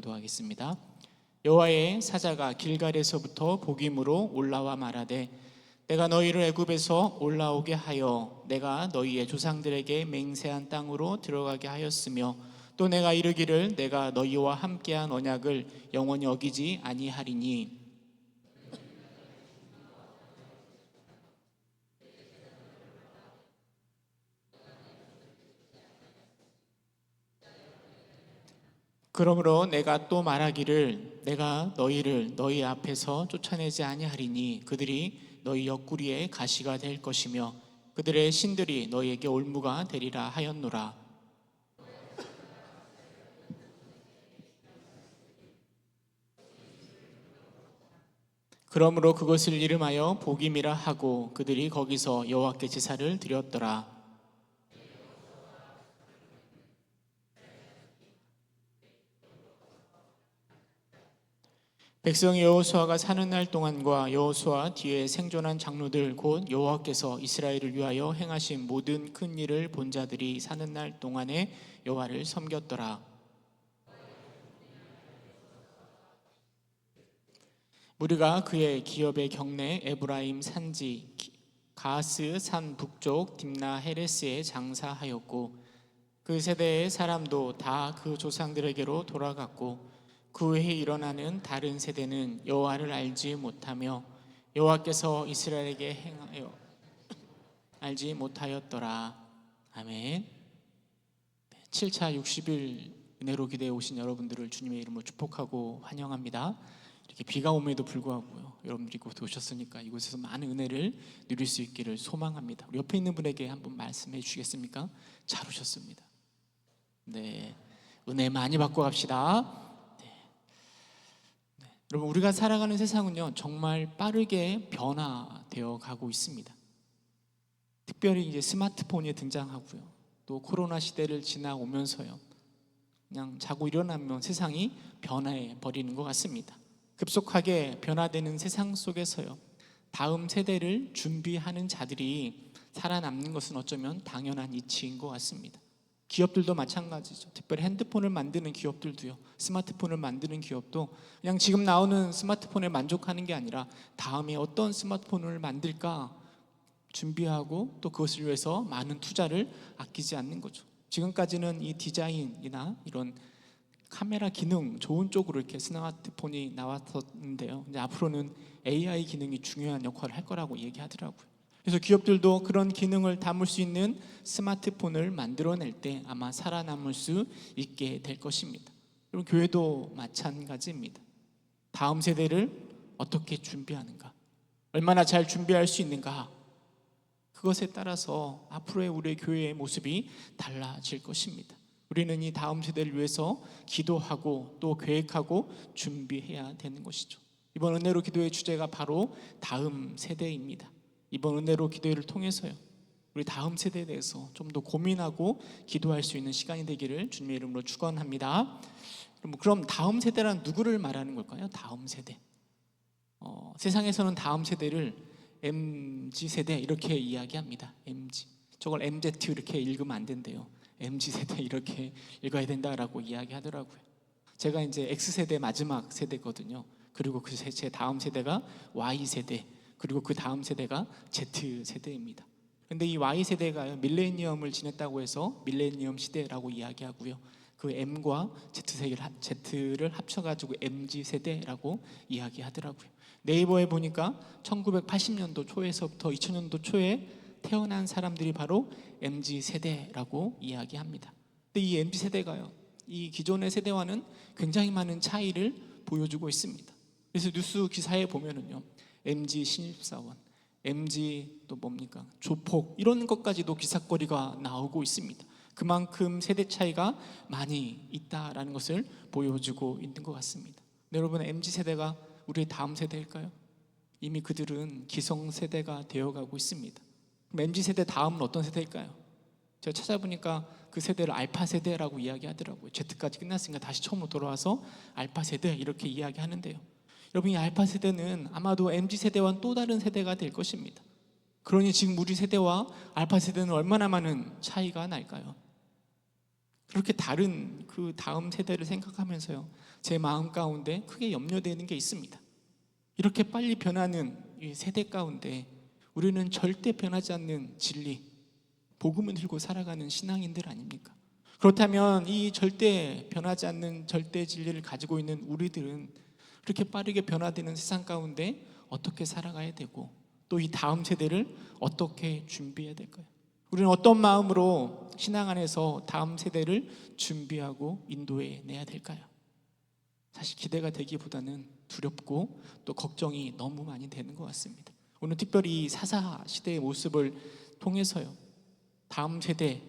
기도하겠습니다. 여호와의 사자가 길갈에서부터 복임으로 올라와 말하되 내가 너희를 애굽에서 올라오게 하여 내가 너희의 조상들에게 맹세한 땅으로 들어가게 하였으며 또 내가 이르기를 내가 너희와 함께한 언약을 영원히 어기지 아니하리니 그러므로 내가 또 말하기를 내가 너희를 너희 앞에서 쫓아내지 아니하리니 그들이 너희 옆구리에 가시가 될 것이며 그들의 신들이 너희에게 올무가 되리라 하였노라. 그러므로 그것을 이름하여 복임이라 하고 그들이 거기서 여호와께 제사를 드렸더라. 백성이 여호수아가 사는 날 동안과 여호수아 뒤에 생존한 장로들 곧 여호와께서 이스라엘을 위하여 행하신 모든 큰 일을 본 자들이 사는 날 동안에 여호와를 섬겼더라. 무리가 그의 기업의 경내 에브라임 산지 가스 산 북쪽 딥나 헤레스에 장사하였고 그 세대의 사람도 다 그 조상들에게로 돌아갔고 그 후에 일어나는 다른 세대는 여호와를 알지 못하며 여호와께서 이스라엘에게 행하여 알지 못하였더라. 아멘. 7차 60일 은혜로 기대해 오신 여러분들을 주님의 이름으로 축복하고 환영합니다. 이렇게 비가 옴에도 불구하고요, 여러분들이 이곳에 오셨으니까 이곳에서 많은 은혜를 누릴 수 있기를 소망합니다. 우리 옆에 있는 분에게 한번 말씀해 주시겠습니까? 잘 오셨습니다. 네, 은혜 많이 받고 갑시다. 여러분, 우리가 살아가는 세상은요 정말 빠르게 변화되어 가고 있습니다. 특별히 이제 스마트폰이 등장하고요, 또 코로나 시대를 지나오면서요 그냥 자고 일어나면 세상이 변화해 버리는 것 같습니다. 급속하게 변화되는 세상 속에서요 다음 세대를 준비하는 자들이 살아남는 것은 어쩌면 당연한 이치인 것 같습니다. 기업들도 마찬가지죠. 특별히 핸드폰을 만드는 기업들도요, 스마트폰을 만드는 기업도 그냥 지금 나오는 스마트폰에 만족하는 게 아니라 다음에 어떤 스마트폰을 만들까 준비하고 또 그것을 위해서 많은 투자를 아끼지 않는 거죠. 지금까지는 이 디자인이나 이런 카메라 기능 좋은 쪽으로 이렇게 스마트폰이 나왔었는데요, 이제 앞으로는 AI 기능이 중요한 역할을 할 거라고 얘기하더라고요. 그래서 기업들도 그런 기능을 담을 수 있는 스마트폰을 만들어낼 때 아마 살아남을 수 있게 될 것입니다. 그리고 교회도 마찬가지입니다. 다음 세대를 어떻게 준비하는가, 얼마나 잘 준비할 수 있는가, 그것에 따라서 앞으로의 우리의 교회의 모습이 달라질 것입니다. 우리는 이 다음 세대를 위해서 기도하고 또 계획하고 준비해야 되는 것이죠. 이번 은혜로 기도의 주제가 바로 다음 세대입니다. 이번 은혜로 기도회를 통해서요 우리 다음 세대에 대해서 좀 더 고민하고 기도할 수 있는 시간이 되기를 주님의 이름으로 축원합니다. 그럼 다음 세대란 누구를 말하는 걸까요? 다음 세대. 세상에서는 다음 세대를 MZ세대 이렇게 이야기합니다. MZ. 저걸 MZ 이렇게 읽으면 안 된대요. MZ세대 이렇게 읽어야 된다라고 이야기하더라고요. 제가 이제 X세대 마지막 세대거든요. 그리고 그 제 다음 세대가 Y세대, 그리고 그 다음 세대가 Z세대입니다. 근데 이 Y세대가 밀레니엄을 지냈다고 해서 밀레니엄 시대라고 이야기하고요, 그 M과 Z를 합쳐가지고 MZ세대라고 이야기하더라고요. 네이버에 보니까 1980년도 초에서부터 2000년도 초에 태어난 사람들이 바로 MZ세대라고 이야기합니다. 근데 이 MZ세대가요 이 기존의 세대와는 굉장히 많은 차이를 보여주고 있습니다. 그래서 뉴스 기사에 보면은요 MZ 신입사원, MZ 또 뭡니까 조폭 이런 것까지도 기사거리가 나오고 있습니다. 그만큼 세대 차이가 많이 있다라는 것을 보여주고 있는 것 같습니다. 네, 여러분, MZ세대가 우리의 다음 세대일까요? 이미 그들은 기성세대가 되어가고 있습니다. 그럼 MZ세대 다음은 어떤 세대일까요? 제가 찾아보니까 그 세대를 알파세대라고 이야기하더라고요. Z까지 끝났으니까 다시 처음으로 돌아와서 알파세대 이렇게 이야기하는데요, 여러분, 이 알파세대는 아마도 MZ세대와는 또 다른 세대가 될 것입니다. 그러니 지금 우리 세대와 알파세대는 얼마나 많은 차이가 날까요? 그렇게 다른 그 다음 세대를 생각하면서요, 제 마음 가운데 크게 염려되는 게 있습니다. 이렇게 빨리 변하는 이 세대 가운데 우리는 절대 변하지 않는 진리, 복음을 들고 살아가는 신앙인들 아닙니까? 그렇다면 이 절대 변하지 않는 절대 진리를 가지고 있는 우리들은 그렇게 빠르게 변화되는 세상 가운데 어떻게 살아가야 되고, 또 이 다음 세대를 어떻게 준비해야 될까요? 우리는 어떤 마음으로 신앙 안에서 다음 세대를 준비하고 인도해 내야 될까요? 사실 기대가 되기보다는 두렵고 또 걱정이 너무 많이 되는 것 같습니다. 오늘 특별히 이 사사 시대의 모습을 통해서요, 다음 세대가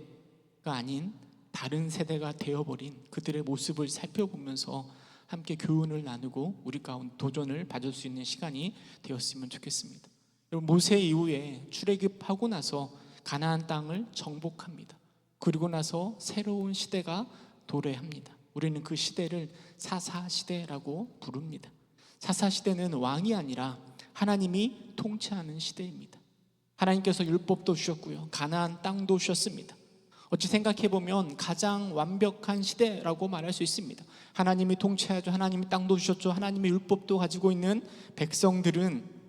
아닌 다른 세대가 되어버린 그들의 모습을 살펴보면서 함께 교훈을 나누고 우리 가운데 도전을 받을 수 있는 시간이 되었으면 좋겠습니다. 여러분, 모세 이후에 출애굽하고 나서 가나안 땅을 정복합니다. 그리고 나서 새로운 시대가 도래합니다. 우리는 그 시대를 사사시대라고 부릅니다. 사사시대는 왕이 아니라 하나님이 통치하는 시대입니다. 하나님께서 율법도 주셨고요, 가나안 땅도 주셨습니다. 어찌 생각해보면 가장 완벽한 시대라고 말할 수 있습니다. 하나님이 통치하죠, 하나님이 땅도 주셨죠, 하나님의 율법도 가지고 있는 백성들은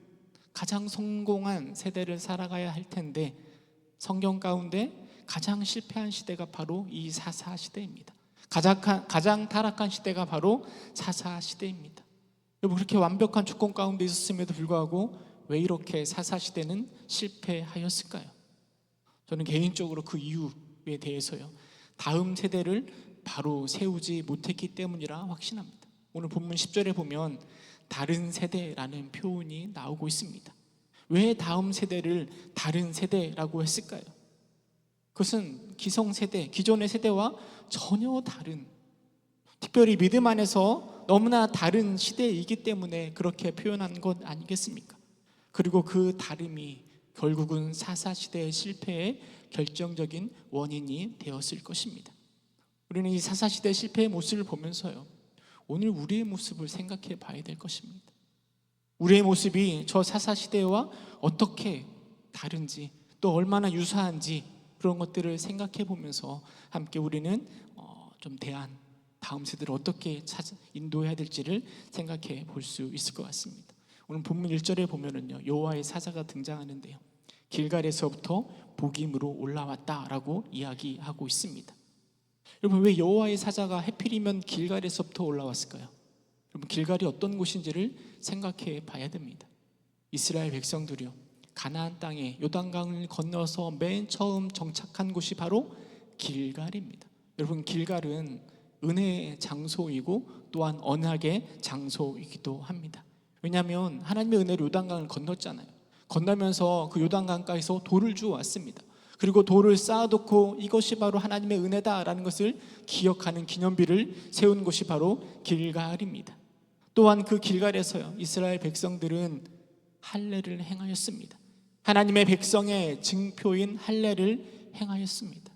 가장 성공한 세대를 살아가야 할 텐데, 성경 가운데 가장 실패한 시대가 바로 이 사사 시대입니다. 가장 타락한 시대가 바로 사사 시대입니다. 여러분, 그렇게 완벽한 주권 가운데 있었음에도 불구하고 왜 이렇게 사사 시대는 실패하였을까요? 저는 개인적으로 그 이유에 대해서요, 다음 세대를 바로 세우지 못했기 때문이라 확신합니다. 오늘 본문 10절에 보면 다른 세대라는 표현이 나오고 있습니다. 왜 다음 세대를 다른 세대라고 했을까요? 그것은 기성세대, 기존의 세대와 전혀 다른, 특별히 믿음 안에서 너무나 다른 시대이기 때문에 그렇게 표현한 것 아니겠습니까? 그리고 그 다름이 결국은 사사시대의 실패의 결정적인 원인이 되었을 것입니다. 우리는 이 사사시대 실패의 모습을 보면서요, 오늘 우리의 모습을 생각해 봐야 될 것입니다. 우리의 모습이 저 사사시대와 어떻게 다른지, 또 얼마나 유사한지, 그런 것들을 생각해 보면서 함께 우리는 좀 다음 세대를 어떻게 인도해야 될지를 생각해 볼 수 있을 것 같습니다. 오늘 본문 1절에 보면은요, 여호와의 사자가 등장하는데요, 길갈에서부터 복임으로 올라왔다라고 이야기하고 있습니다. 여러분, 왜 여호와의 사자가 하필이면 길갈에서부터 올라왔을까요? 여러분, 길갈이 어떤 곳인지를 생각해 봐야 됩니다. 이스라엘 백성들이요, 가나안 땅에 요단강을 건너서 맨 처음 정착한 곳이 바로 길갈입니다. 여러분, 길갈은 은혜의 장소이고 또한 언약의 장소이기도 합니다. 왜냐하면 하나님의 은혜로 요단강을 건넜잖아요. 건너면서 그 요단강가에서 돌을 주워 왔습니다. 그리고 돌을 쌓아놓고 이것이 바로 하나님의 은혜다라는 것을 기억하는 기념비를 세운 곳이 바로 길갈입니다. 또한 그 길갈에서요, 이스라엘 백성들은 할례를 행하였습니다. 하나님의 백성의 증표인 할례를 행하였습니다.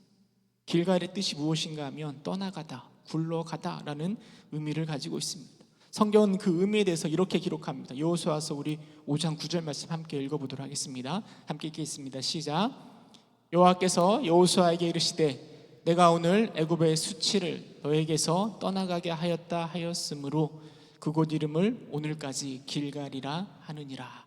길갈의 뜻이 무엇인가 하면 떠나가다, 굴러가다라는 의미를 가지고 있습니다. 성경은 그 의미에 대해서 이렇게 기록합니다. 여호수아서 우리 5장 9절 말씀 함께 읽어보도록 하겠습니다. 함께 읽겠습니다. 시작. 여호와께서 여호수아에게 이르시되 내가 오늘 애굽의 수치를 너에게서 떠나가게 하였다 하였으므로 그곳 이름을 오늘까지 길갈이라 하느니라.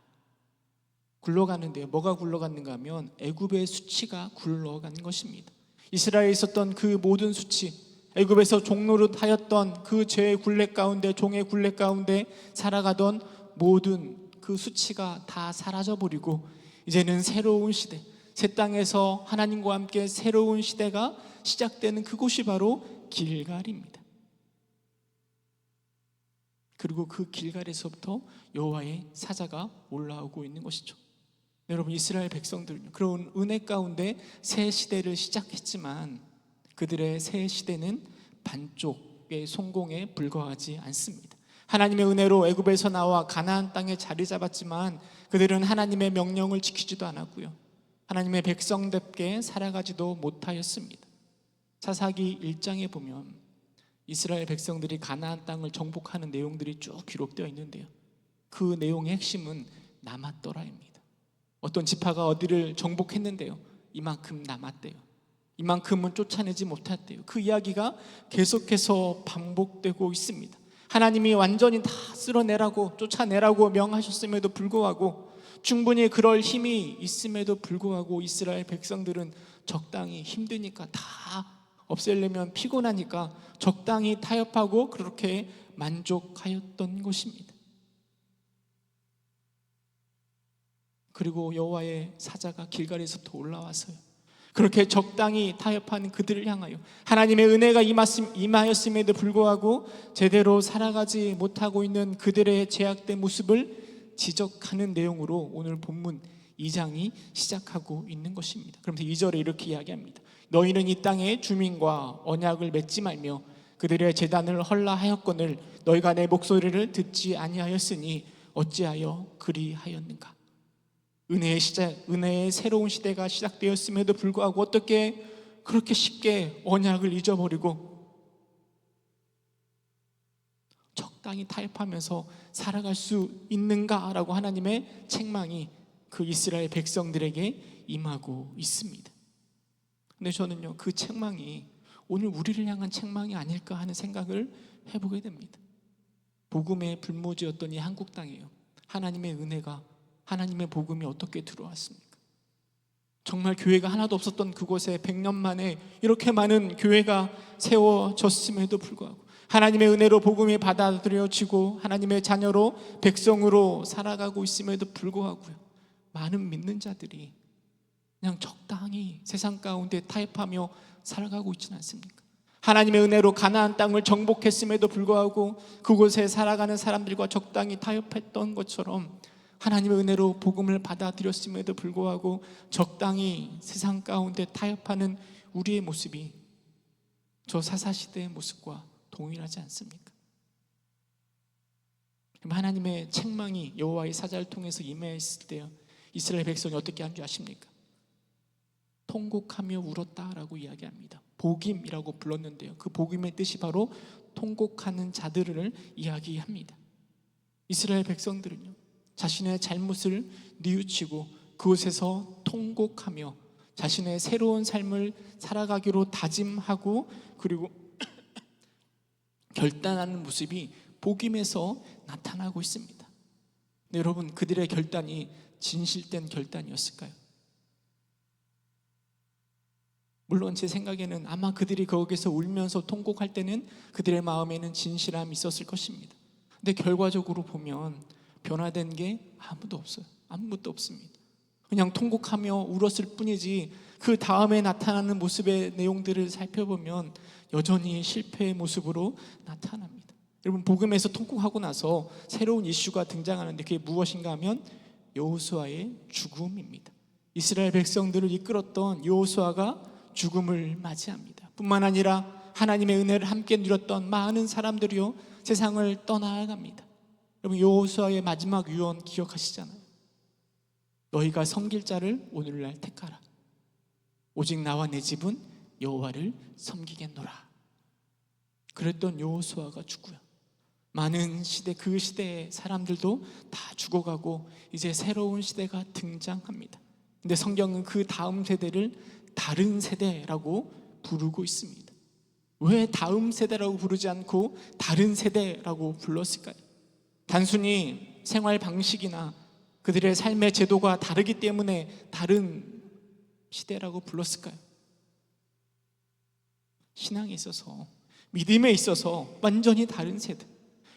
굴러가는데요, 뭐가 굴러갔는가 하면 애굽의 수치가 굴러가는 것입니다. 이스라엘에 있었던 그 모든 수치, 애굽에서 종노릇 하였던 그 죄의 굴레 가운데, 종의 굴레 가운데 살아가던 모든 그 수치가 다 사라져버리고 이제는 새로운 시대, 새 땅에서 하나님과 함께 새로운 시대가 시작되는 그곳이 바로 길갈입니다. 그리고 그 길갈에서부터 여호와의 사자가 올라오고 있는 것이죠. 여러분, 이스라엘 백성들은 그런 은혜 가운데 새 시대를 시작했지만 그들의 새 시대는 반쪽의 성공에 불과하지 않습니다. 하나님의 은혜로 애굽에서 나와 가나안 땅에 자리 잡았지만 그들은 하나님의 명령을 지키지도 않았고요, 하나님의 백성답게 살아가지도 못하였습니다. 사사기 1장에 보면 이스라엘 백성들이 가나안 땅을 정복하는 내용들이 쭉 기록되어 있는데요, 그 내용의 핵심은 남았더라입니다. 어떤 지파가 어디를 정복했는데요, 이만큼 남았대요. 이만큼은 쫓아내지 못했대요. 그 이야기가 계속해서 반복되고 있습니다. 하나님이 완전히 다 쓸어내라고, 쫓아내라고 명하셨음에도 불구하고, 충분히 그럴 힘이 있음에도 불구하고 이스라엘 백성들은 적당히 힘드니까, 다 없애려면 피곤하니까 적당히 타협하고 그렇게 만족하였던 것입니다. 그리고 여호와의 사자가 길갈에서부터 올라와서요, 그렇게 적당히 타협하는 그들을 향하여 하나님의 은혜가 임하였음에도 불구하고 제대로 살아가지 못하고 있는 그들의 제약된 모습을 지적하는 내용으로 오늘 본문 2장이 시작하고 있는 것입니다. 그러면서 2절에 이렇게 이야기합니다. 너희는 이 땅의 주민과 언약을 맺지 말며 그들의 제단을 헐라하였거늘 너희가 내 목소리를 듣지 아니하였으니 어찌하여 그리하였는가. 은혜의 새로운 시대가 시작되었음에도 불구하고 어떻게 그렇게 쉽게 언약을 잊어버리고 적당히 타협하면서 살아갈 수 있는가라고 하나님의 책망이 그 이스라엘 백성들에게 임하고 있습니다. 근데 저는요, 그 책망이 오늘 우리를 향한 책망이 아닐까 하는 생각을 해보게 됩니다. 복음의 불모지였던 이 한국 땅이에요. 하나님의 은혜가, 하나님의 복음이 어떻게 들어왔습니까? 정말 교회가 하나도 없었던 그곳에 100년 만에 이렇게 많은 교회가 세워졌음에도 불구하고 하나님의 은혜로 복음이 받아들여지고 하나님의 자녀로, 백성으로 살아가고 있음에도 불구하고요, 많은 믿는 자들이 그냥 적당히 세상 가운데 타협하며 살아가고 있지는 않습니까? 하나님의 은혜로 가나안 땅을 정복했음에도 불구하고 그곳에 살아가는 사람들과 적당히 타협했던 것처럼 하나님의 은혜로 복음을 받아들였음에도 불구하고 적당히 세상 가운데 타협하는 우리의 모습이 저 사사시대의 모습과 동일하지 않습니까? 그럼 하나님의 책망이 여호와의 사자를 통해서 임했을 때 이스라엘 백성이 어떻게 한 줄 아십니까? 통곡하며 울었다라고 이야기합니다. 복임이라고 불렀는데요, 그 복임의 뜻이 바로 통곡하는 자들을 이야기합니다. 이스라엘 백성들은요, 자신의 잘못을 뉘우치고 그곳에서 통곡하며 자신의 새로운 삶을 살아가기로 다짐하고 그리고 결단하는 모습이 복임에서 나타나고 있습니다. 네, 여러분, 그들의 결단이 진실된 결단이었을까요? 물론 제 생각에는 아마 그들이 거기서 울면서 통곡할 때는 그들의 마음에는 진실함이 있었을 것입니다. 근데 결과적으로 보면 변화된 게 아무도 없어요. 아무것도 없습니다. 그냥 통곡하며 울었을 뿐이지 그 다음에 나타나는 모습의 내용들을 살펴보면 여전히 실패의 모습으로 나타납니다. 여러분, 복음에서 통곡하고 나서 새로운 이슈가 등장하는데 그게 무엇인가 하면 여호수아의 죽음입니다. 이스라엘 백성들을 이끌었던 여호수아가 죽음을 맞이합니다. 뿐만 아니라 하나님의 은혜를 함께 누렸던 많은 사람들이요, 세상을 떠나갑니다. 여러분, 여호수아의 마지막 유언 기억하시잖아요. 너희가 섬길 자를 오늘날 택하라. 오직 나와 내 집은 여호와를 섬기겠노라. 그랬던 여호수아가 죽고요, 많은 시대, 그 시대의 사람들도 다 죽어가고 이제 새로운 시대가 등장합니다. 근데 성경은 그 다음 세대를 다른 세대라고 부르고 있습니다. 왜 다음 세대라고 부르지 않고 다른 세대라고 불렀을까요? 단순히 생활 방식이나 그들의 삶의 제도가 다르기 때문에 다른 시대라고 불렀을까요? 신앙에 있어서, 믿음에 있어서 완전히 다른 세대,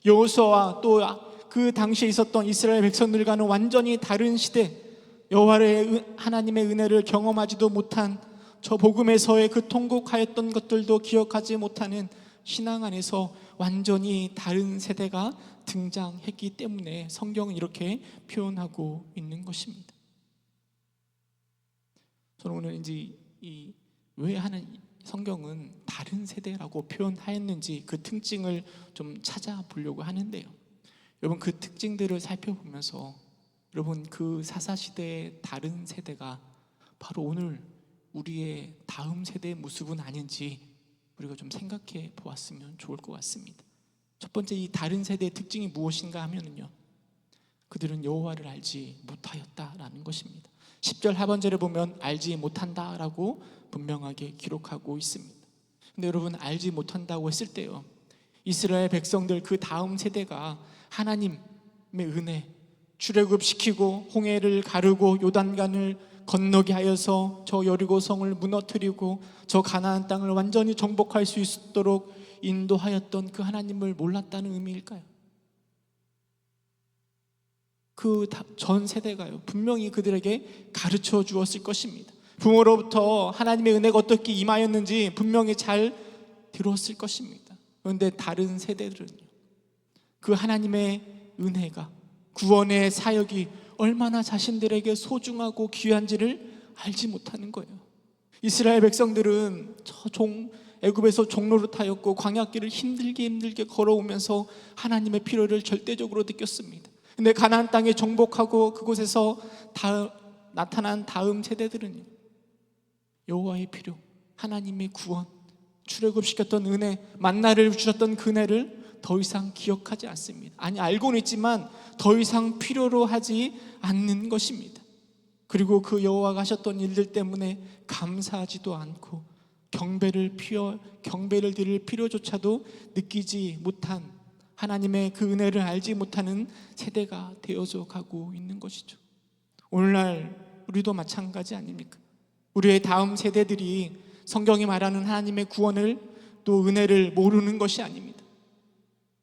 여호수아와 또 그 당시에 있었던 이스라엘 백성들과는 완전히 다른 시대, 여호와의 하나님의 은혜를 경험하지도 못한 저 복음에서의 그 통곡하였던 것들도 기억하지 못하는 신앙 안에서 완전히 다른 세대가 등장했기 때문에 성경은 이렇게 표현하고 있는 것입니다. 저는 오늘 이제 왜 성경은 다른 세대라고 표현하였는지 그 특징을 좀 찾아보려고 하는데요, 여러분, 그 특징들을 살펴보면서 여러분, 그 사사시대의 다른 세대가 바로 오늘 우리의 다음 세대의 모습은 아닌지 우리가 좀 생각해 보았으면 좋을 것 같습니다. 첫 번째, 이 다른 세대의 특징이 무엇인가 하면요, 그들은 여호와를 알지 못하였다라는 것입니다. 10절 하반절에 보면 알지 못한다라고 분명하게 기록하고 있습니다. 근데 여러분, 알지 못한다고 했을 때요, 이스라엘 백성들 그 다음 세대가 하나님의 은혜, 출애굽시키고 홍해를 가르고 요단강을 건너게 하여서 저 여리고성을 무너뜨리고 저 가나안 땅을 완전히 정복할 수 있도록 인도하였던 그 하나님을 몰랐다는 의미일까요? 그 전 세대가요, 분명히 그들에게 가르쳐 주었을 것입니다. 부모로부터 하나님의 은혜가 어떻게 임하였는지 분명히 잘 들었을 것입니다. 그런데 다른 세대들은요, 그 하나님의 은혜가, 구원의 사역이 얼마나 자신들에게 소중하고 귀한지를 알지 못하는 거예요. 이스라엘 백성들은 애굽에서 종노릇하였고 광야길을 힘들게 걸어오면서 하나님의 필요를 절대적으로 느꼈습니다. 근데 가나안 땅에 정복하고 그곳에서 나타난 다음 세대들은요, 여호와의 필요, 하나님의 구원, 출애굽시켰던 은혜, 만나를 주셨던 그네를 더 이상 기억하지 않습니다. 아니, 알고는 있지만 더 이상 필요로 하지 않는 것입니다. 그리고 그 여호와가 하셨던 일들 때문에 감사하지도 않고 경배를 드릴 필요조차도 느끼지 못한, 하나님의 그 은혜를 알지 못하는 세대가 되어져 가고 있는 것이죠. 오늘날 우리도 마찬가지 아닙니까? 우리의 다음 세대들이 성경이 말하는 하나님의 구원을, 또 은혜를 모르는 것이 아닙니다.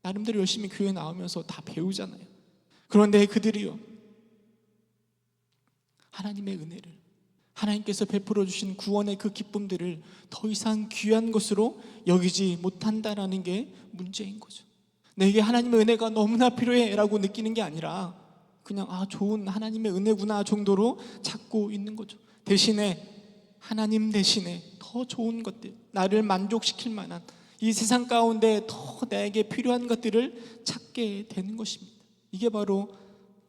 나름대로 열심히 교회 나오면서 다 배우잖아요. 그런데 그들이요, 하나님의 은혜를, 하나님께서 베풀어 주신 구원의 그 기쁨들을 더 이상 귀한 것으로 여기지 못한다라는 게 문제인 거죠. 내게 하나님의 은혜가 너무나 필요해 라고 느끼는 게 아니라 그냥 좋은 하나님의 은혜구나 정도로 찾고 있는 거죠. 대신에 하나님 대신에 더 좋은 것들, 나를 만족시킬 만한 이 세상 가운데 더 나에게 필요한 것들을 찾게 되는 것입니다. 이게 바로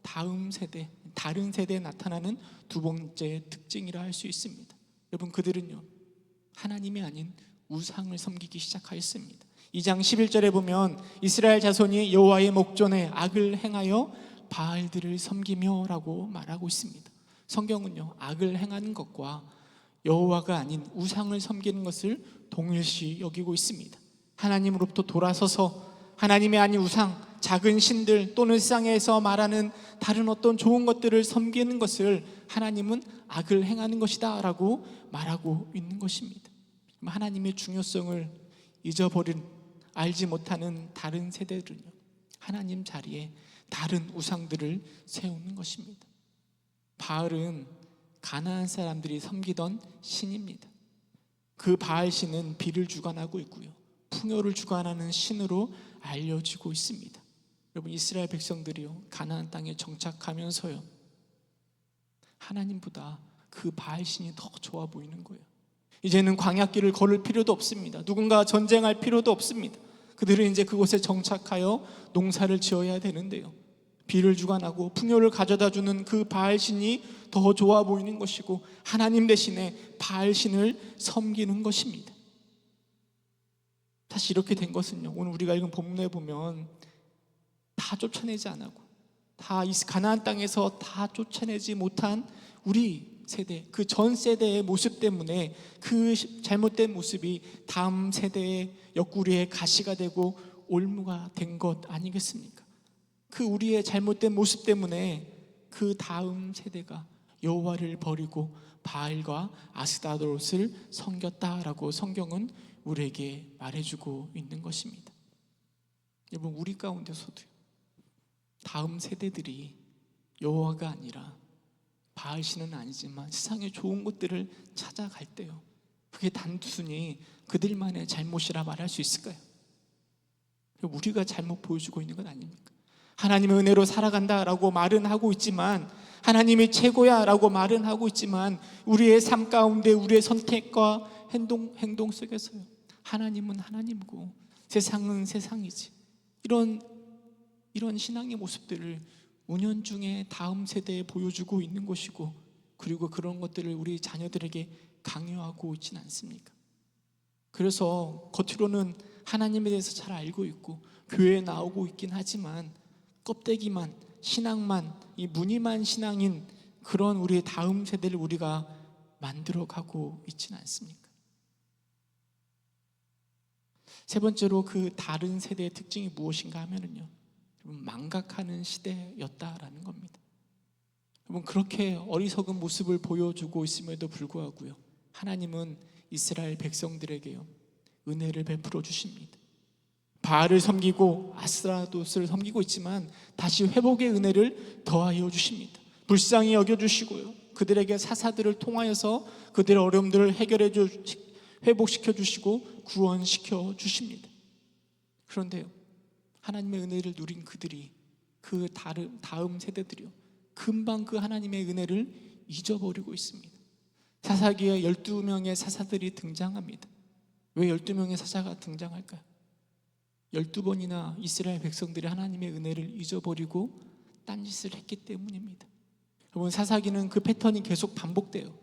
다음 세대, 다른 세대에 나타나는 두 번째 특징이라 할 수 있습니다. 여러분, 그들은요, 하나님이 아닌 우상을 섬기기 시작하였습니다. 2장 11절에 보면 이스라엘 자손이 여호와의 목전에 악을 행하여 바알들을 섬기며 라고 말하고 있습니다. 성경은요, 악을 행하는 것과 여호와가 아닌 우상을 섬기는 것을 동일시 여기고 있습니다. 하나님으로부터 돌아서서 하나님이 아닌 우상, 작은 신들 또는 세상에서 말하는 다른 어떤 좋은 것들을 섬기는 것을 하나님은 악을 행하는 것이다 라고 말하고 있는 것입니다. 하나님의 중요성을 잊어버린, 알지 못하는 다른 세대들은요, 하나님 자리에 다른 우상들을 세우는 것입니다. 바알은 가나안 사람들이 섬기던 신입니다. 그 바알 신은 비를 주관하고 있고요, 풍요를 주관하는 신으로 알려지고 있습니다. 여러분, 이스라엘 백성들이요, 가나안 땅에 정착하면서요, 하나님보다 그 바알 신이 더 좋아 보이는 거예요. 이제는 광야길을 걸을 필요도 없습니다. 누군가 전쟁할 필요도 없습니다. 그들은 이제 그곳에 정착하여 농사를 지어야 되는데요, 비를 주관하고 풍요를 가져다주는 그 바알신이 더 좋아 보이는 것이고 하나님 대신에 바알신을 섬기는 것입니다. 사실 이렇게 된 것은요, 오늘 우리가 읽은 본문에 보면 다 쫓아내지 않고 다 가나안 땅에서 다 쫓아내지 못한 우리 세대, 그 전 세대의 모습 때문에 그 잘못된 모습이 다음 세대의 옆구리에 가시가 되고 올무가 된 것 아니겠습니까? 그 우리의 잘못된 모습 때문에 그 다음 세대가 여호와를 버리고 바알과 아스타롯을 섬겼다라고 성경은 우리에게 말해주고 있는 것입니다. 여러분, 우리 가운데서도 다음 세대들이 여호와가 아니라 바알신은 아니지만 세상의 좋은 것들을 찾아갈 때요, 그게 단순히 그들만의 잘못이라 말할 수 있을까요? 우리가 잘못 보여주고 있는 것 아닙니까? 하나님의 은혜로 살아간다라고 말은 하고 있지만, 하나님이 최고야 라고 말은 하고 있지만, 우리의 삶 가운데 우리의 선택과 행동 속에서요, 하나님은 하나님이고 세상은 세상이지, 이런 신앙의 모습들을 은연중에 다음 세대에 보여주고 있는 것이고, 그리고 그런 것들을 우리 자녀들에게 강요하고 있지는 않습니까? 그래서 겉으로는 하나님에 대해서 잘 알고 있고 교회에 나오고 있긴 하지만 껍데기만, 신앙만, 이 무늬만 신앙인 그런 우리의 다음 세대를 우리가 만들어가고 있지는 않습니까? 세 번째로 그 다른 세대의 특징이 무엇인가 하면은요, 망각하는 시대였다라는 겁니다. 여러분, 그렇게 어리석은 모습을 보여주고 있음에도 불구하고요, 하나님은 이스라엘 백성들에게요 은혜를 베풀어 주십니다. 바알을 섬기고 아스라도스를 섬기고 있지만 다시 회복의 은혜를 더하여 주십니다. 불쌍히 여겨주시고요, 그들에게 사사들을 통하여서 그들의 어려움들을 회복시켜 주시고 구원시켜 주십니다. 그런데요, 하나님의 은혜를 누린 그들이, 그 다음 세대들이요, 금방 그 하나님의 은혜를 잊어버리고 있습니다. 사사기에 12명의 사사들이 등장합니다. 왜 12명의 사사가 등장할까요? 12번이나 이스라엘 백성들이 하나님의 은혜를 잊어버리고 딴짓을 했기 때문입니다. 여러분, 사사기는 그 패턴이 계속 반복돼요.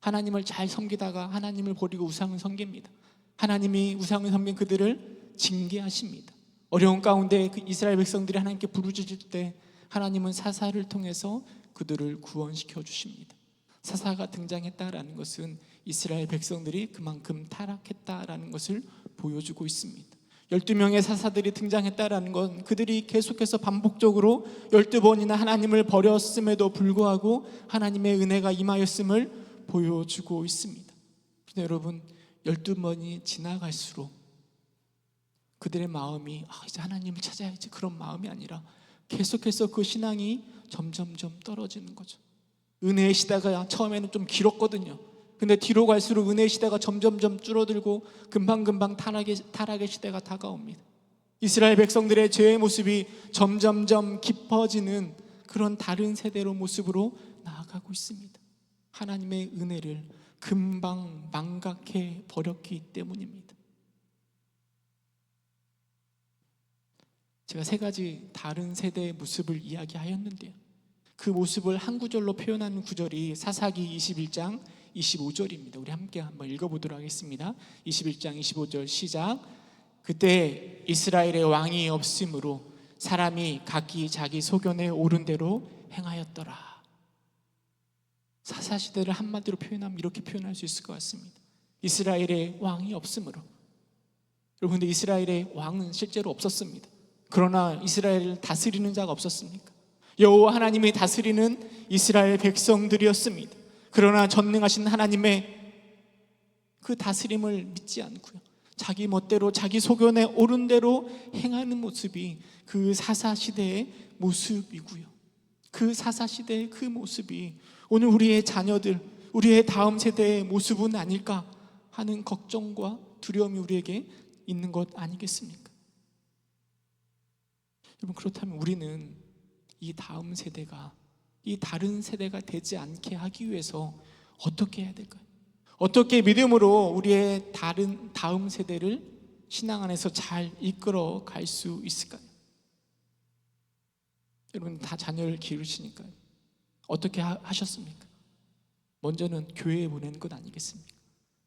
하나님을 잘 섬기다가 하나님을 버리고 우상을 섬깁니다. 하나님이 우상을 섬긴 그들을 징계하십니다. 어려운 가운데 그 이스라엘 백성들이 하나님께 부르짖을 때 하나님은 사사를 통해서 그들을 구원시켜 주십니다. 사사가 등장했다라는 것은 이스라엘 백성들이 그만큼 타락했다라는 것을 보여주고 있습니다. 12명의 사사들이 등장했다라는 건 그들이 계속해서 반복적으로 12번이나 하나님을 버렸음에도 불구하고 하나님의 은혜가 임하였음을 보여주고 있습니다. 근데 여러분, 12번이 지나갈수록 그들의 마음이 이제 하나님을 찾아야지, 그런 마음이 아니라 계속해서 그 신앙이 점점점 떨어지는 거죠. 은혜의 시대가 처음에는 좀 길었거든요. 근데 뒤로 갈수록 은혜의 시대가 점점점 줄어들고 금방금방 타락의 시대가 다가옵니다. 이스라엘 백성들의 죄의 모습이 점점점 깊어지는 그런 다른 세대로 모습으로 나아가고 있습니다. 하나님의 은혜를 금방 망각해 버렸기 때문입니다. 제가 세 가지 다른 세대의 모습을 이야기하였는데요, 그 모습을 한 구절로 표현하는 구절이 사사기 21장 25절입니다. 우리 함께 한번 읽어보도록 하겠습니다. 21장 25절 시작. 그때 이스라엘의 왕이 없으므로 사람이 각기 자기 소견에 옳은 대로 행하였더라. 사사시대를 한마디로 표현하면 이렇게 표현할 수 있을 것 같습니다. 이스라엘의 왕이 없으므로. 여러분, 근데 이스라엘의 왕은 실제로 없었습니다. 그러나 이스라엘을 다스리는 자가 없었습니까? 여호와 하나님이 다스리는 이스라엘 백성들이었습니다. 그러나 전능하신 하나님의 그 다스림을 믿지 않고요, 자기 멋대로 자기 소견에 옳은 대로 행하는 모습이 그 사사시대의 모습이고요, 그 사사시대의 그 모습이 오늘 우리의 자녀들, 우리의 다음 세대의 모습은 아닐까 하는 걱정과 두려움이 우리에게 있는 것 아니겠습니까? 여러분, 그렇다면 우리는 이 다음 세대가, 이 다른 세대가 되지 않게 하기 위해서 어떻게 해야 될까요? 어떻게 믿음으로 우리의 다음 세대를 신앙 안에서 잘 이끌어 갈 수 있을까요? 여러분, 다 자녀를 기르시니까요, 어떻게 하셨습니까? 먼저는 교회에 보내는 것 아니겠습니까?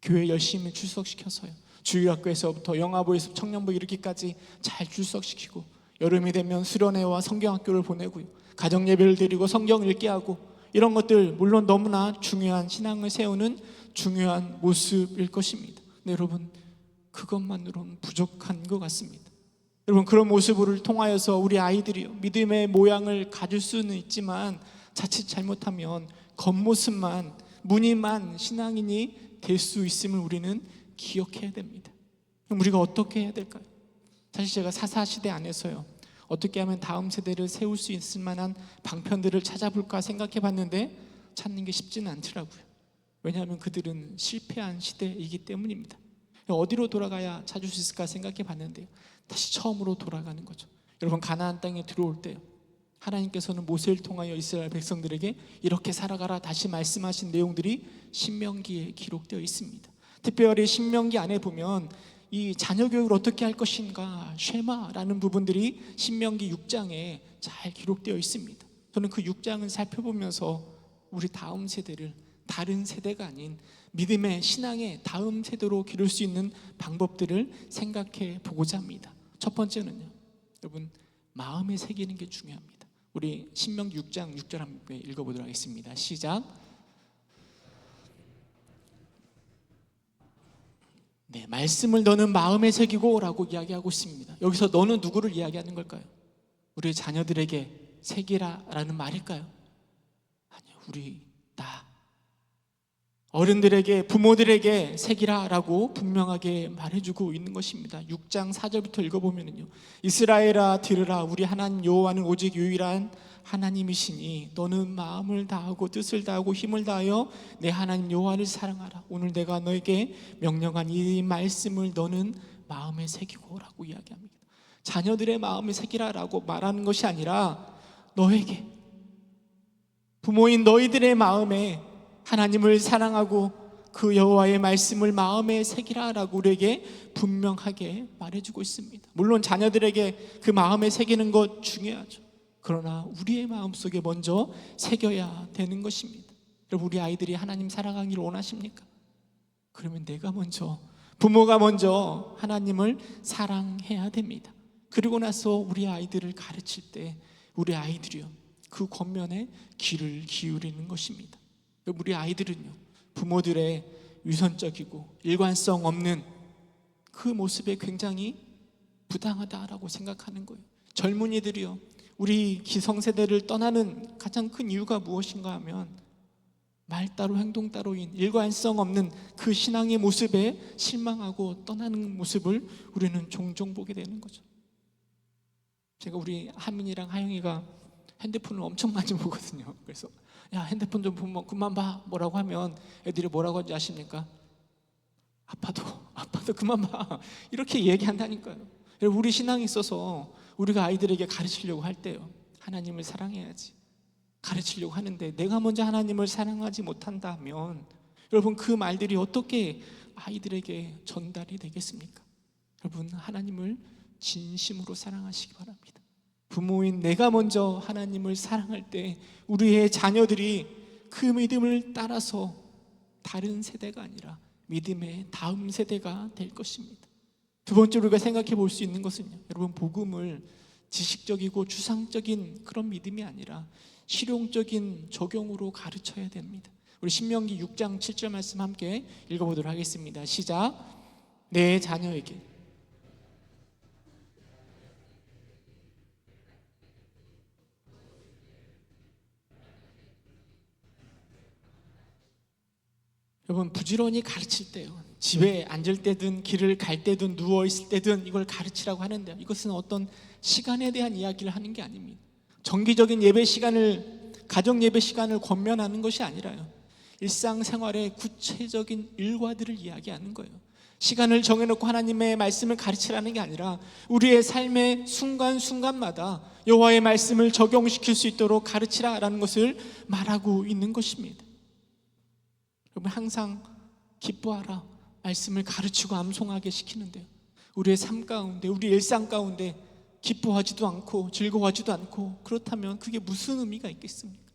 교회 열심히 출석시켜서요, 주일학교에서부터 영아부에서 청년부 이르기까지 잘 출석시키고, 여름이 되면 수련회와 성경학교를 보내고요, 가정예배를 드리고 성경 읽게 하고, 이런 것들 물론 너무나 중요한 신앙을 세우는 중요한 모습일 것입니다. 근데 여러분, 그것만으로는 부족한 것 같습니다. 여러분, 그런 모습을 통하여서 우리 아이들이요, 믿음의 모양을 가질 수는 있지만 자칫 잘못하면 겉모습만, 무늬만 신앙인이 될 수 있음을 우리는 기억해야 됩니다. 그럼 우리가 어떻게 해야 될까요? 사실 제가 사사시대 안에서요, 어떻게 하면 다음 세대를 세울 수 있을 만한 방편들을 찾아볼까 생각해 봤는데 찾는 게 쉽지는 않더라고요. 왜냐하면 그들은 실패한 시대이기 때문입니다. 어디로 돌아가야 찾을 수 있을까 생각해 봤는데요, 다시 처음으로 돌아가는 거죠. 여러분, 가나안 땅에 들어올 때요, 하나님께서는 모세를 통하여 이스라엘 백성들에게 이렇게 살아가라 다시 말씀하신 내용들이 신명기에 기록되어 있습니다. 특별히 신명기 안에 보면 이 자녀 교육을 어떻게 할 것인가, 쉐마라는 부분들이 신명기 6장에 잘 기록되어 있습니다. 저는 그 6장을 살펴보면서 우리 다음 세대를 다른 세대가 아닌 믿음의 신앙의 다음 세대로 기를 수 있는 방법들을 생각해 보고자 합니다. 첫 번째는요, 여러분, 마음에 새기는 게 중요합니다. 우리 신명기 6장 6절 함께 읽어보도록 하겠습니다. 시작. 네, 말씀을 너는 마음에 새기고 라고 이야기하고 있습니다. 여기서 너는 누구를 이야기하는 걸까요? 우리 자녀들에게 새기라 라는 말일까요? 아니요, 우리 나 어른들에게, 부모들에게 새기라 라고 분명하게 말해주고 있는 것입니다. 6장 4절부터 읽어보면요, 이스라엘아 들으라. 우리 하나님 여호와는 오직 유일한 하나님이시니 너는 마음을 다하고 뜻을 다하고 힘을 다하여 내 하나님 여호와를 사랑하라. 오늘 내가 너에게 명령한 이 말씀을 너는 마음에 새기고 라고 이야기합니다. 자녀들의 마음에 새기라 라고 말하는 것이 아니라 너에게, 부모인 너희들의 마음에 하나님을 사랑하고 그 여호와의 말씀을 마음에 새기라 라고 우리에게 분명하게 말해주고 있습니다. 물론 자녀들에게 그 마음에 새기는 것 중요하죠. 그러나 우리의 마음속에 먼저 새겨야 되는 것입니다. 여러분, 우리 아이들이 하나님 사랑하기를 원하십니까? 그러면 내가 먼저, 부모가 먼저 하나님을 사랑해야 됩니다. 그리고 나서 우리 아이들을 가르칠 때 우리 아이들이요, 그 겉면에 귀를 기울이는 것입니다. 우리 아이들은요, 부모들의 위선적이고 일관성 없는 그 모습에 굉장히 부당하다라고 생각하는 거예요. 젊은이들이요, 우리 기성세대를 떠나는 가장 큰 이유가 무엇인가 하면 말 따로 행동 따로인 일관성 없는 그 신앙의 모습에 실망하고 떠나는 모습을 우리는 종종 보게 되는 거죠. 제가 우리 하민이랑 하영이가 핸드폰을 엄청 많이 보거든요. 그래서 야, 핸드폰 좀 보면 그만 봐 뭐라고 하면 애들이 뭐라고 하는지 아십니까? 아빠도 그만 봐 이렇게 얘기한다니까요. 우리 신앙에 있어서 우리가 아이들에게 가르치려고 할 때요, 하나님을 사랑해야지 가르치려고 하는데 내가 먼저 하나님을 사랑하지 못한다면 여러분, 그 말들이 어떻게 아이들에게 전달이 되겠습니까? 여러분, 하나님을 진심으로 사랑하시기 바랍니다. 부모인 내가 먼저 하나님을 사랑할 때 우리의 자녀들이 그 믿음을 따라서 다른 세대가 아니라 믿음의 다음 세대가 될 것입니다. 두 번째로 우리가 생각해 볼 수 있는 것은요, 여러분, 복음을 지식적이고 추상적인 그런 믿음이 아니라 실용적인 적용으로 가르쳐야 됩니다. 우리 신명기 6장 7절 말씀 함께 읽어보도록 하겠습니다. 시작. 내 자녀에게 여러분, 부지런히 가르칠 때요, 집에 앉을 때든 길을 갈 때든 누워있을 때든 이걸 가르치라고 하는데요, 이것은 어떤 시간에 대한 이야기를 하는 게 아닙니다. 정기적인 예배 시간을, 가정 예배 시간을 권면하는 것이 아니라요, 일상생활의 구체적인 일과들을 이야기하는 거예요. 시간을 정해놓고 하나님의 말씀을 가르치라는 게 아니라 우리의 삶의 순간순간마다 여호와의 말씀을 적용시킬 수 있도록 가르치라라는 것을 말하고 있는 것입니다. 여러분, 항상 기뻐하라 말씀을 가르치고 암송하게 시키는데요, 우리의 삶 가운데, 우리 일상 가운데 기뻐하지도 않고 즐거워하지도 않고, 그렇다면 그게 무슨 의미가 있겠습니까?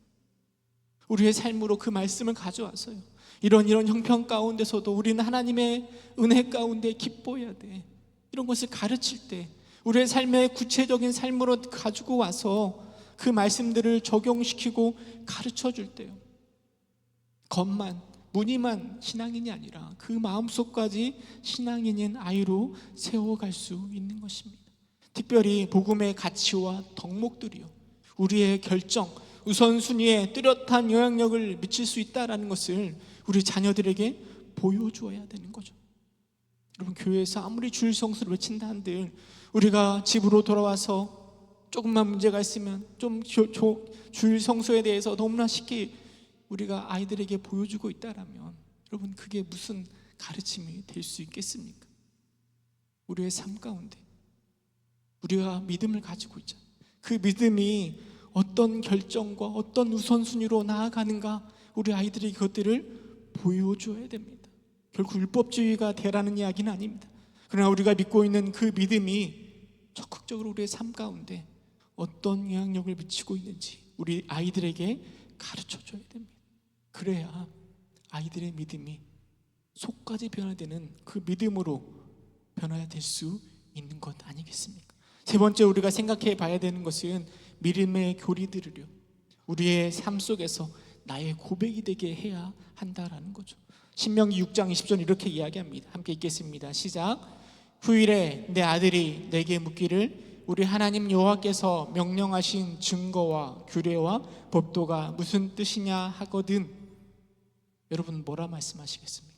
우리의 삶으로 그 말씀을 가져와서요, 이런 형편 가운데서도 우리는 하나님의 은혜 가운데 기뻐해야 돼, 이런 것을 가르칠 때 우리의 삶의 구체적인 삶으로 가지고 와서 그 말씀들을 적용시키고 가르쳐 줄 때요, 겉만 무늬만 신앙인이 아니라 그 마음속까지 신앙인인 아이로 세워갈 수 있는 것입니다. 특별히 복음의 가치와 덕목들이요, 우리의 결정, 우선순위에 뚜렷한 영향력을 미칠 수 있다는 것을 우리 자녀들에게 보여주어야 되는 거죠. 여러분, 교회에서 아무리 주일 성수를 외친다 한들 우리가 집으로 돌아와서 조금만 문제가 있으면 좀 주일 성수에 대해서 너무나 쉽게 우리가 아이들에게 보여주고 있다라면 여러분, 그게 무슨 가르침이 될 수 있겠습니까? 우리의 삶 가운데 우리가 믿음을 가지고 있잖아요. 그 믿음이 어떤 결정과 어떤 우선순위로 나아가는가, 우리 아이들이 그것들을 보여줘야 됩니다. 결국 율법주의가 되라는 이야기는 아닙니다. 그러나 우리가 믿고 있는 그 믿음이 적극적으로 우리의 삶 가운데 어떤 영향력을 미치고 있는지 우리 아이들에게 가르쳐줘야 됩니다. 그래야 아이들의 믿음이 속까지 변화되는 그 믿음으로 변화될 수 있는 것 아니겠습니까? 세 번째 우리가 생각해 봐야 되는 것은 믿음의 교리들을요 우리의 삶 속에서 나의 고백이 되게 해야 한다라는 거죠. 신명기 6장 20절 이렇게 이야기합니다. 함께 읽겠습니다. 시작. 후일에 내 아들이 내게 묻기를 우리 하나님 여호와께서 명령하신 증거와 규례와 법도가 무슨 뜻이냐 하거든. 여러분 뭐라 말씀하시겠습니까?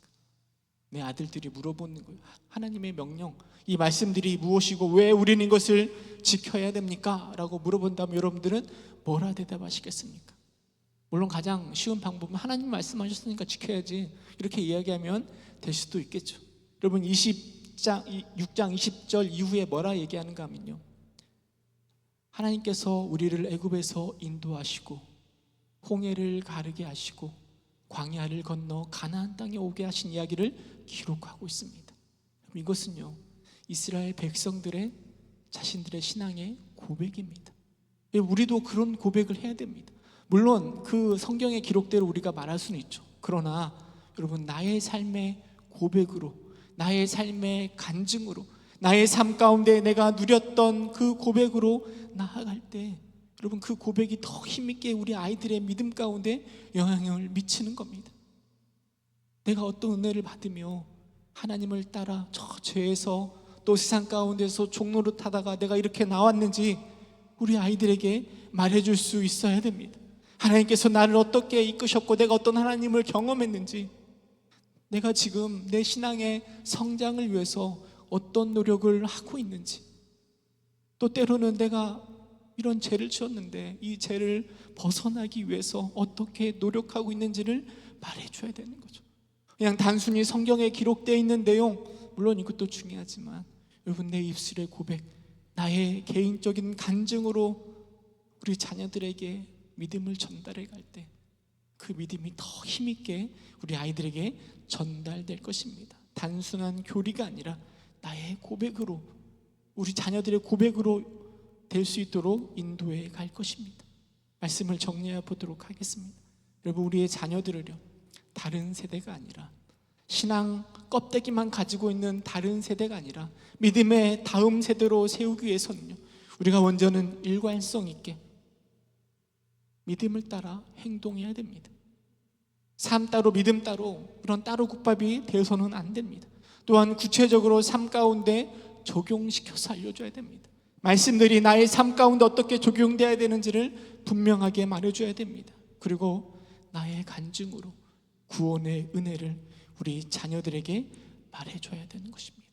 내 아들들이 물어보는 거예요. 하나님의 명령, 이 말씀들이 무엇이고 왜 우리는 이것을 지켜야 됩니까? 라고 물어본다면 여러분들은 뭐라 대답하시겠습니까? 물론 가장 쉬운 방법은 하나님 말씀하셨으니까 지켜야지 이렇게 이야기하면 될 수도 있겠죠. 여러분 6장 20절 이후에 뭐라 얘기하는가 하면요, 하나님께서 우리를 애굽에서 인도하시고 홍해를 가르게 하시고 광야를 건너 가나안 땅에 오게 하신 이야기를 기록하고 있습니다. 이것은요 이스라엘 백성들의 자신들의 신앙의 고백입니다. 우리도 그런 고백을 해야 됩니다. 물론 그 성경의 기록대로 우리가 말할 수는 있죠. 그러나 여러분 나의 삶의 고백으로, 나의 삶의 간증으로, 나의 삶 가운데 내가 누렸던 그 고백으로 나아갈 때 여러분 그 고백이 더 힘있게 우리 아이들의 믿음 가운데 영향을 미치는 겁니다. 내가 어떤 은혜를 받으며 하나님을 따라 저 죄에서 또 세상 가운데서 종로를 타다가 내가 이렇게 나왔는지 우리 아이들에게 말해줄 수 있어야 됩니다. 하나님께서 나를 어떻게 이끄셨고 내가 어떤 하나님을 경험했는지, 내가 지금 내 신앙의 성장을 위해서 어떤 노력을 하고 있는지, 또 때로는 내가 이런 죄를 지었는데 이 죄를 벗어나기 위해서 어떻게 노력하고 있는지를 말해줘야 되는 거죠. 그냥 단순히 성경에 기록되어 있는 내용, 물론 이것도 중요하지만 여러분 내 입술의 고백, 나의 개인적인 간증으로 우리 자녀들에게 믿음을 전달해 갈 때 그 믿음이 더 힘있게 우리 아이들에게 전달될 것입니다. 단순한 교리가 아니라 나의 고백으로, 우리 자녀들의 고백으로 될 수 있도록 인도해 갈 것입니다. 말씀을 정리해 보도록 하겠습니다. 여러분 우리의 자녀들을요 다른 세대가 아니라, 신앙 껍데기만 가지고 있는 다른 세대가 아니라 믿음의 다음 세대로 세우기 위해서는요 우리가 먼저는 일관성 있게 믿음을 따라 행동해야 됩니다. 삶 따로 믿음 따로 이런 따로 국밥이 되어서는 안 됩니다. 또한 구체적으로 삶 가운데 적용시켜서 알려줘야 됩니다. 말씀들이 나의 삶 가운데 어떻게 적용돼야 되는지를 분명하게 말해줘야 됩니다. 그리고 나의 간증으로 구원의 은혜를 우리 자녀들에게 말해줘야 되는 것입니다.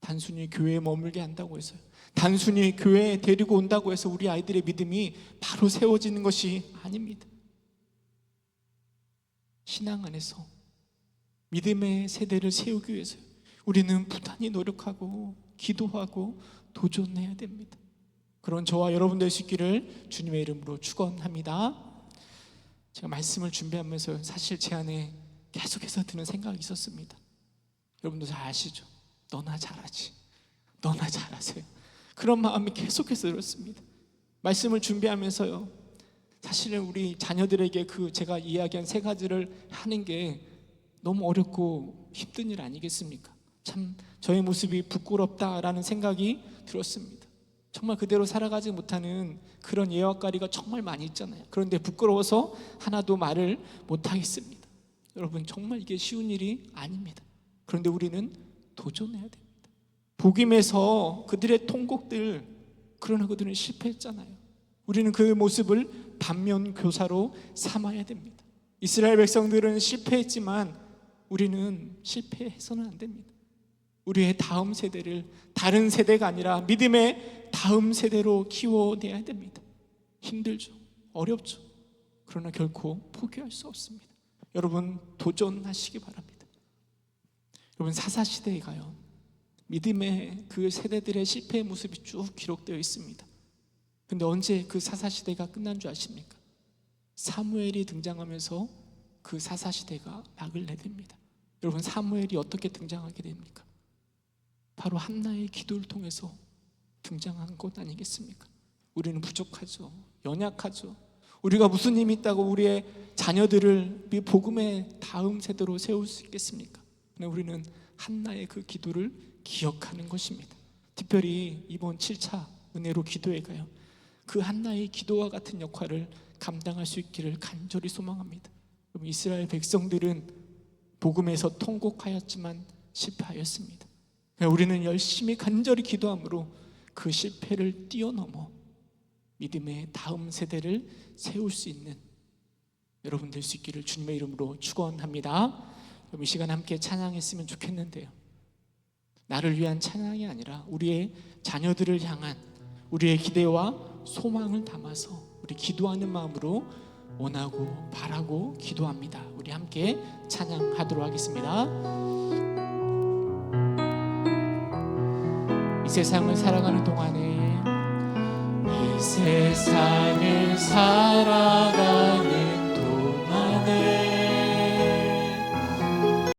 단순히 교회에 머물게 한다고 해서요, 단순히 교회에 데리고 온다고 해서 우리 아이들의 믿음이 바로 세워지는 것이 아닙니다. 신앙 안에서 믿음의 세대를 세우기 위해서 우리는 부단히 노력하고 기도하고 도전해야 됩니다. 그런 저와 여러분 될 수 있기를 주님의 이름으로 축원합니다. 제가 말씀을 준비하면서 사실 제 안에 계속해서 드는 생각이 있었습니다. 여러분도 잘 아시죠? 너나 잘하지, 너나 잘하세요, 그런 마음이 계속해서 들었습니다. 말씀을 준비하면서요 사실은 우리 자녀들에게 그 제가 이야기한 세 가지를 하는 게 너무 어렵고 힘든 일 아니겠습니까? 참 저의 모습이 부끄럽다라는 생각이 들었습니다. 정말 그대로 살아가지 못하는 그런 예화거리가 정말 많이 있잖아요. 그런데 부끄러워서 하나도 말을 못하겠습니다. 여러분 정말 이게 쉬운 일이 아닙니다. 그런데 우리는 도전해야 됩니다. 복음에서 그들의 통곡들, 그러나 그들은 실패했잖아요. 우리는 그 모습을 반면교사로 삼아야 됩니다. 이스라엘 백성들은 실패했지만 우리는 실패해서는 안 됩니다. 우리의 다음 세대를 다른 세대가 아니라 믿음의 다음 세대로 키워내야 됩니다. 힘들죠, 어렵죠. 그러나 결코 포기할 수 없습니다. 여러분 도전하시기 바랍니다. 여러분 사사시대에 가요 믿음의 그 세대들의 실패의 모습이 쭉 기록되어 있습니다. 근데 언제 그 사사시대가 끝난 줄 아십니까? 사무엘이 등장하면서 그 사사시대가 막을 내립니다. 여러분 사무엘이 어떻게 등장하게 됩니까? 바로 한나의 기도를 통해서 등장한 것 아니겠습니까? 우리는 부족하죠, 연약하죠. 우리가 무슨 힘이 있다고 우리의 자녀들을 복음의 다음 세대로 세울 수 있겠습니까? 근데 우리는 한나의 그 기도를 기억하는 것입니다. 특별히 이번 7차 은혜로 기도회 가요 그 한나의 기도와 같은 역할을 감당할 수 있기를 간절히 소망합니다. 이스라엘 백성들은 복음에서 통곡하였지만 실패하였습니다. 우리는 열심히 간절히 기도함으로 그 실패를 뛰어넘어 믿음의 다음 세대를 세울 수 있는 여러분 될 수 있기를 주님의 이름으로 축원합니다. 이 시간 함께 찬양했으면 좋겠는데요, 나를 위한 찬양이 아니라 우리의 자녀들을 향한 우리의 기대와 소망을 담아서 우리 기도하는 마음으로 원하고 바라고 기도합니다. 우리 함께 찬양하도록 하겠습니다. 이 세상을 살아가는 동안에, 이 세상을 살아가는